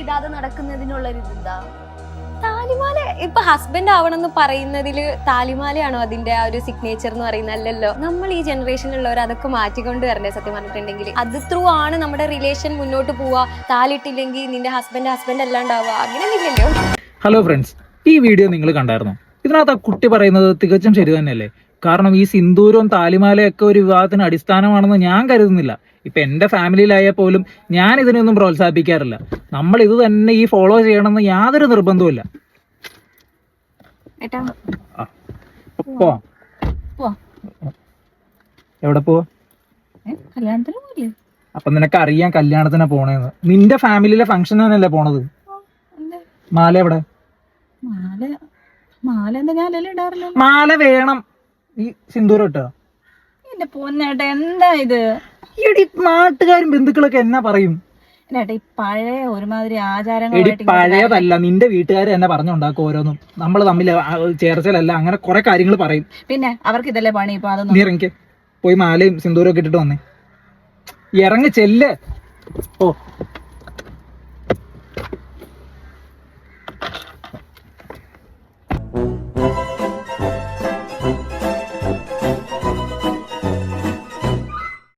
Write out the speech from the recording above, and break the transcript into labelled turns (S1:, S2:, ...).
S1: ഇടാതെ നടക്കുന്നതിനുള്ളൊരിതെന്താ?
S2: താലിമാല ഇപ്പൊ ഹസ്ബൻഡ് ആവണമെന്ന് പറയുന്നതില് താലിമാലയാണോ അതിന്റെ ആ ഒരു സിഗ്നേച്ചർ എന്ന് പറയുന്നത്? അല്ലല്ലോ. നമ്മൾ ഈ ജനറേഷനിലുള്ളവർ അതൊക്കെ മാറ്റിക്കൊണ്ട് വരണ്ടേ? സത്യം പറഞ്ഞിട്ടുണ്ടെങ്കിൽ അത് ത്രൂ ആണ് നമ്മുടെ റിലേഷൻ മുന്നോട്ട് പോവാ. താലിട്ടില്ലെങ്കിൽ നിന്റെ ഹസ്ബൻഡ് അല്ലാണ്ടാവുക, അങ്ങനെയൊന്നും ഇല്ലല്ലോ.
S3: ഹലോ ഫ്രണ്ട്സ്, ഈ വീഡിയോ നിങ്ങൾ കണ്ടായിരുന്നോ? ഇതിനകത്ത് ആ കുട്ടി പറയുന്നത് തികച്ചും ശരി തന്നെയല്ലേ? കാരണം ഈ സിന്ദൂരവും താലിമാലയൊക്കെ ഒരു വിവാഹത്തിന് അടിസ്ഥാനമാണെന്ന് ഞാൻ കരുതുന്നില്ല. ഇപ്പൊ എന്റെ ഫാമിലിയിലായാൽ പോലും ഞാൻ ഇതിനൊന്നും പ്രോത്സാഹിപ്പിക്കാറില്ല. നമ്മൾ ഇത് തന്നെ ഈ ഫോളോ ചെയ്യണമെന്ന് യാതൊരു നിർബന്ധവുമില്ല. എവിടെ പോവാ? അപ്പൊ നിനക്ക് അറിയാൻ കല്യാണത്തിന് പോണേന്ന്. നിന്റെ ഫാമിലിയിലെ ഫംഗ്ഷൻ തന്നെയല്ലേ പോണത്? മാല എവിടെ? മാല വേണം. ഈ സിന്ദൂരം ഇട്ടോ?
S4: എന്റെ പൊന്നേട്ടാ, എന്താ ഇത്?
S3: എടി, നാട്ടുകാരും ബന്ധുക്കളൊക്കെ എന്നാ പറയും?
S4: ഈ പഴയ ഒരുമാതിരി
S3: എടി,
S4: ആചാരങ്ങളായിട്ട്
S3: പഴയതല്ല, നിന്റെ വീട്ടുകാർ എന്നെ പറഞ്ഞുണ്ടാക്കും ഓരോന്നും. നമ്മൾ തമ്മിൽ ചേർച്ചലല്ല, അങ്ങനെ കുറെ കാര്യങ്ങൾ പറയും.
S4: പിന്നെ അവർക്ക് ഇതല്ലേ പണി. ഇപ്പൊ അതൊന്നും
S3: നീ ഇറങ്ങിക്ക്, പോയി മാലയും സിന്ദൂരം ഒക്കെ ഇട്ടിട്ട് വന്നേ. ഇറങ്ങി ചെല്ല്. ഓ